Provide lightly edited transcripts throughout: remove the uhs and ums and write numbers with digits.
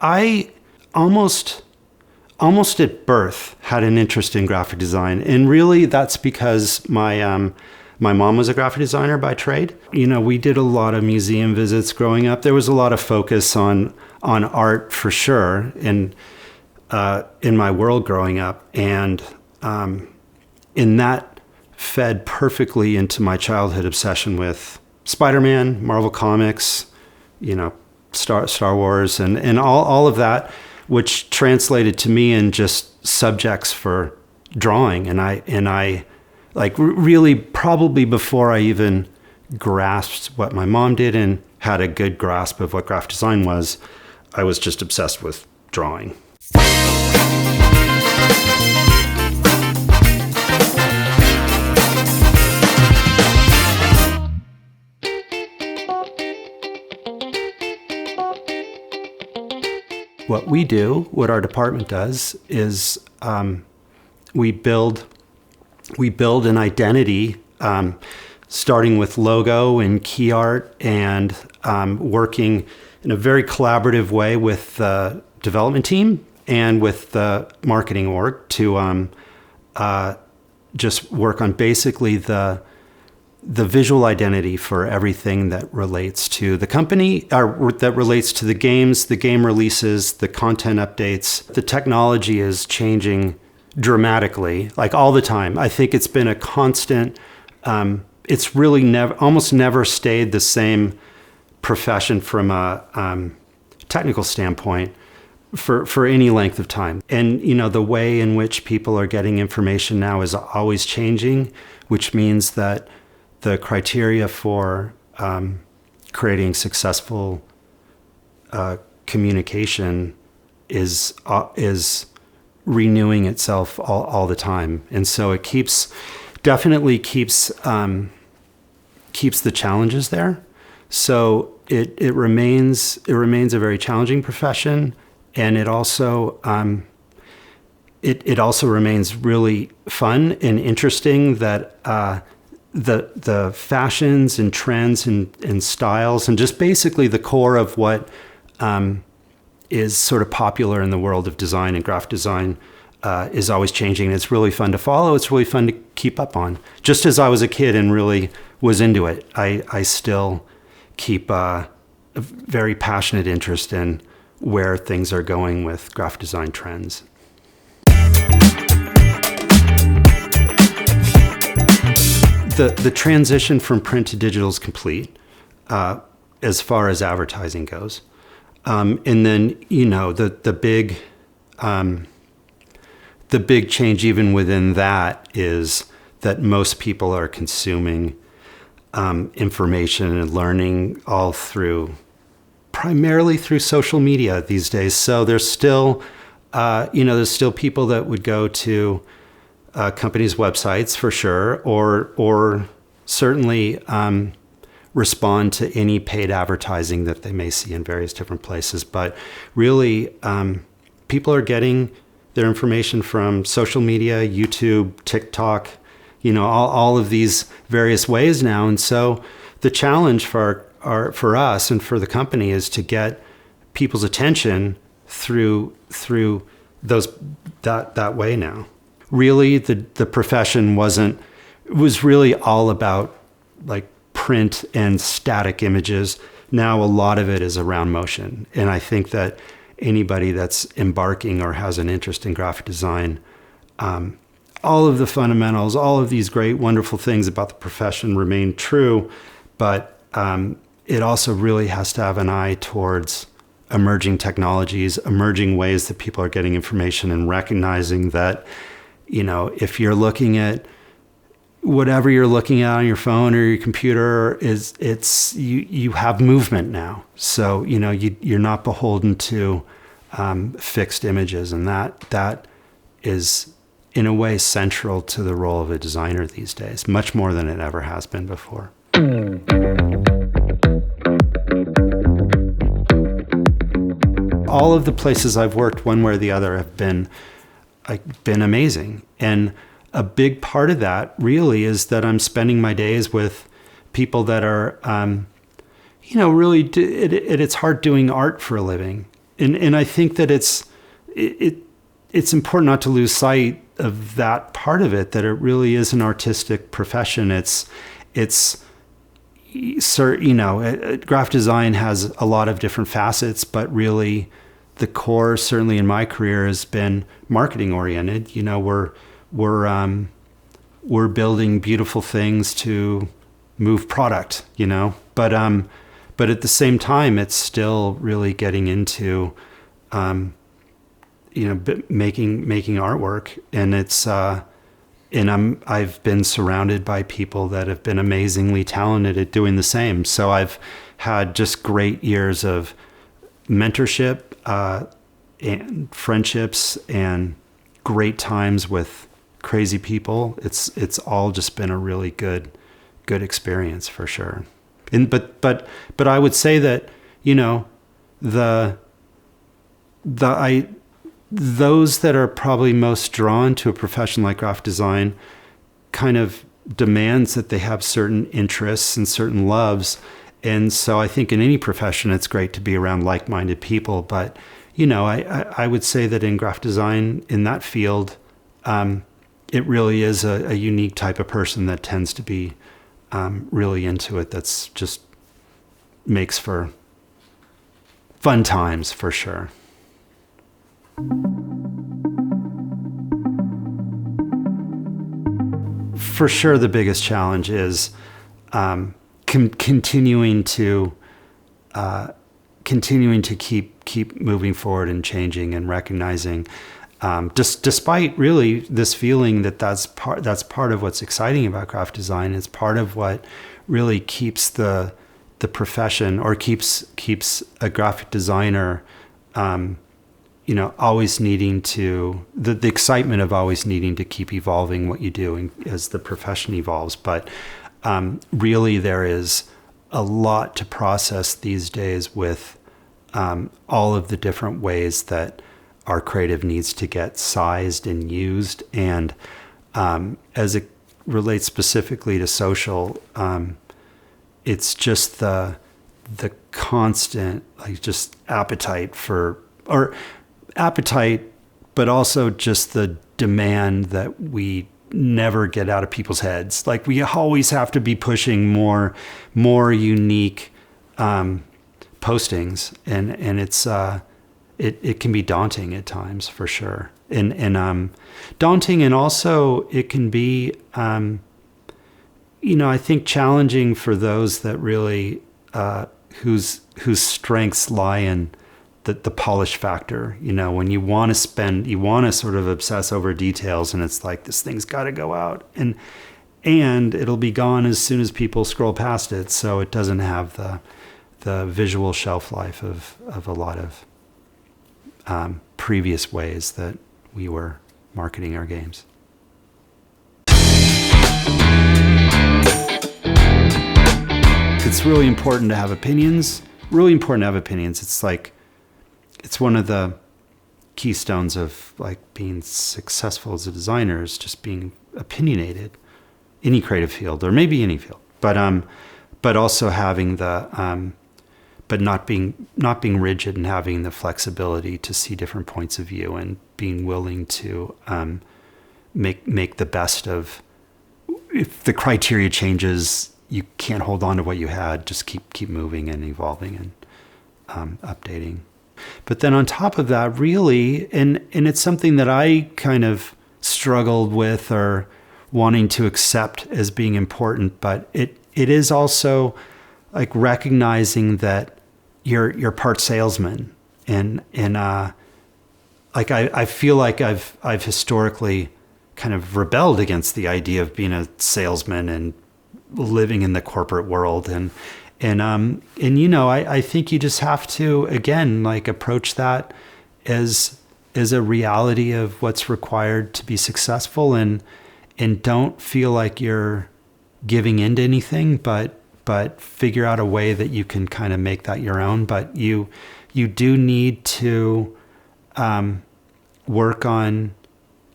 I almost at birth had an interest in graphic design, and really that's because my mom was a graphic designer by trade. We did a lot of museum visits growing up. There was a lot of focus on art for sure in my world growing up, and in that fed perfectly into my childhood obsession with Spider-Man, Marvel Comics, Star Wars, and all of that, which translated to me in just subjects for drawing. And I like really probably before I even grasped what my mom did and had a good grasp of what graphic design was, I was just obsessed with drawing. What our department does is we build an identity, starting with logo and key art, and working in a very collaborative way with the development team and with the marketing org to just work on basically the visual identity for everything that relates to the company, or that relates to the games, the game releases, the content updates. The technology is changing dramatically, like all the time. I think it's been a constant, it's really almost never stayed the same profession from a technical standpoint for any length of time. And, the way in which people are getting information now is always changing, which means that the criteria for creating successful communication is renewing itself all the time, and so it definitely keeps the challenges there. So it remains a very challenging profession, and it also remains really fun and interesting. That the fashions and trends and styles and just basically the core of what is sort of popular in the world of design and graphic design is always changing. It's really fun to follow. It's really fun to keep up on. Just as I was a kid and really was into it, I still keep a very passionate interest in where things are going with graphic design trends. The transition from print to digital is complete as far as advertising goes. And then, the big change even within that is that most people are consuming information and learning all primarily through social media these days. So there's still people that would go to companies' websites for sure, or certainly respond to any paid advertising that they may see in various different places. But really, people are getting their information from social media, YouTube, TikTok, all of these various ways now. And so the challenge for us and for the company is to get people's attention through that way now. Really, the profession was really all about like print and static images. Now a lot of it is around motion. And I think that anybody that's embarking or has an interest in graphic design, all of the fundamentals, all of these great, wonderful things about the profession remain true, but it also really has to have an eye towards emerging technologies, emerging ways that people are getting information, and recognizing that, if you're looking at whatever you're looking at on your phone or your computer, you have movement now. So, you're not beholden to fixed images, and that is in a way central to the role of a designer these days, much more than it ever has been before. All of the places I've worked, one way or the other, have been amazing. And a big part of that really is that I'm spending my days with people that are, really, it's hard doing art for a living. And I think that it's important not to lose sight of that part of it, that it really is an artistic profession. Graphic design has a lot of different facets, but really the core, certainly in my career, has been marketing oriented. We're building beautiful things to move product, but at the same time, it's still really getting into, making artwork, and I've been surrounded by people that have been amazingly talented at doing the same. So I've had just great years of mentorship, and friendships, and great times with crazy people. It's all just been a really good experience for sure. But I would say that, those that are probably most drawn to a profession like graphic design kind of demands that they have certain interests and certain loves. And so I think in any profession, it's great to be around like-minded people. But, I would say that in graphic design, in that field, it really is a unique type of person that tends to be really into it. That's just makes for fun times for sure. For sure, the biggest challenge is continuing to keep moving forward and changing and recognizing, despite really this feeling that's part of what's exciting about graphic design. It's part of what really keeps the profession, or keeps a graphic designer, always needing to, the excitement of always needing to keep evolving what you do as the profession evolves. But really there is a lot to process these days with all of the different ways that our creative needs to get sized and used. And as it relates specifically to social, it's just the constant, just appetite, but also just the demand that we never get out of people's heads. We always have to be pushing more unique postings, and it's it can be daunting at times for sure, and daunting, and also it can be I think challenging for those that really whose strengths lie in the polish factor. When you want to sort of obsess over details, and it's like, this thing's got to go out, and it'll be gone as soon as people scroll past it. So it doesn't have the visual shelf life of a lot of previous ways that we were marketing our games. It's really important to have opinions. It's one of the keystones of being successful as a designer, is just being opinionated, any creative field, or maybe any field, but also having but not being rigid, and having the flexibility to see different points of view, and being willing to make the best of, if the criteria changes, you can't hold on to what you had. Just keep moving and evolving and updating. But then on top of that, really, and it's something that I kind of struggled with, or wanting to accept as being important, but it is also recognizing that you're part salesman, and I feel like I've historically kind of rebelled against the idea of being a salesman and living in the corporate world, and I think you just have to, again, approach that as a reality of what's required to be successful, and don't feel like you're giving into anything, but figure out a way that you can kind of make that your own. But you do need to work on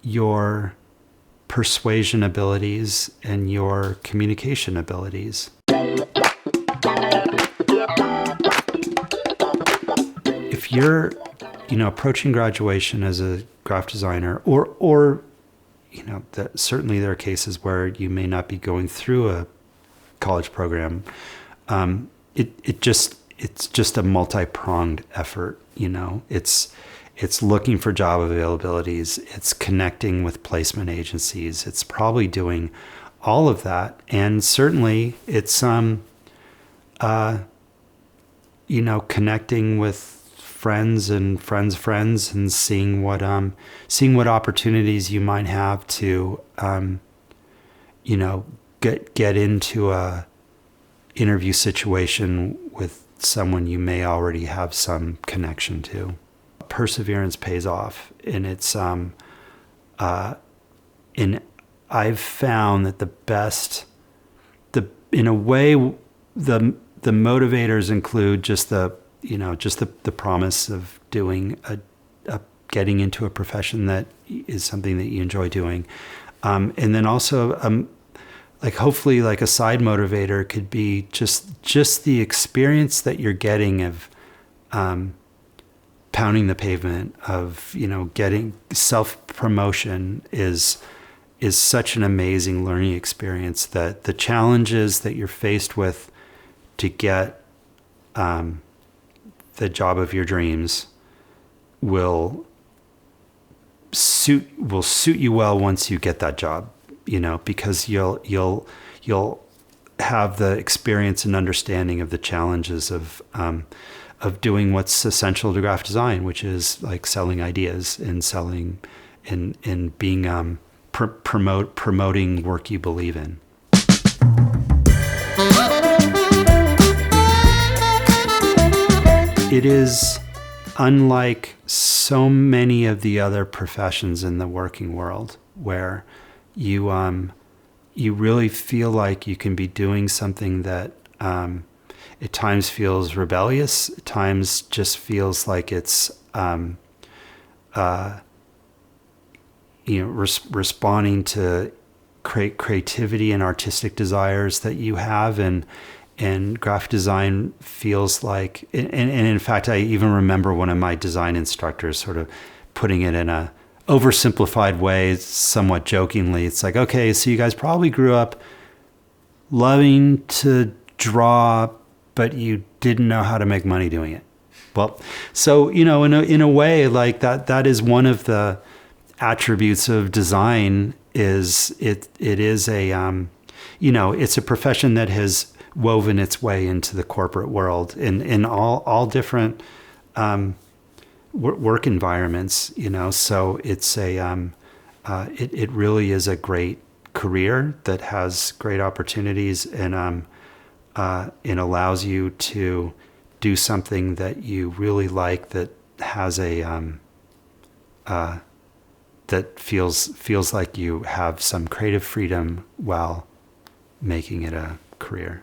your persuasion abilities and your communication abilities. If you're approaching graduation as a graphic designer, or certainly there are cases where you may not be going through a college program. It's just a multi-pronged effort. It's looking for job availabilities. It's connecting with placement agencies. It's probably doing all of that, and certainly it's connecting with friends and friends and seeing what opportunities you might have to get into a interview situation with someone you may already have some connection to. Perseverance pays off, and it's and I've found that the motivators include just the promise of doing getting into a profession that is something that you enjoy doing, and then also hopefully a side motivator could be just the experience that you're getting of pounding the pavement, of getting self-promotion is such an amazing learning experience, that the challenges that you're faced with to get the job of your dreams will suit you well once you get that job, because you'll have the experience and understanding of the challenges of doing what's essential to graphic design, which is selling ideas and selling and being promoting work you believe in. It is unlike so many of the other professions in the working world, where you really feel like you can be doing something that at times feels rebellious, at times just feels like it's responding to creativity and artistic desires that you have, and graphic design feels like, and in fact, I even remember one of my design instructors sort of putting it in a oversimplified way, somewhat jokingly. It's like, okay, so you guys probably grew up loving to draw, but you didn't know how to make money doing it. Well, so, in a way, that is one of the attributes of design. Is it is a it's a profession that has woven its way into the corporate world in all different work environments, so it's it really is a great career that has great opportunities, and it allows you to do something that you really like, that has that feels like you have some creative freedom while making it a career.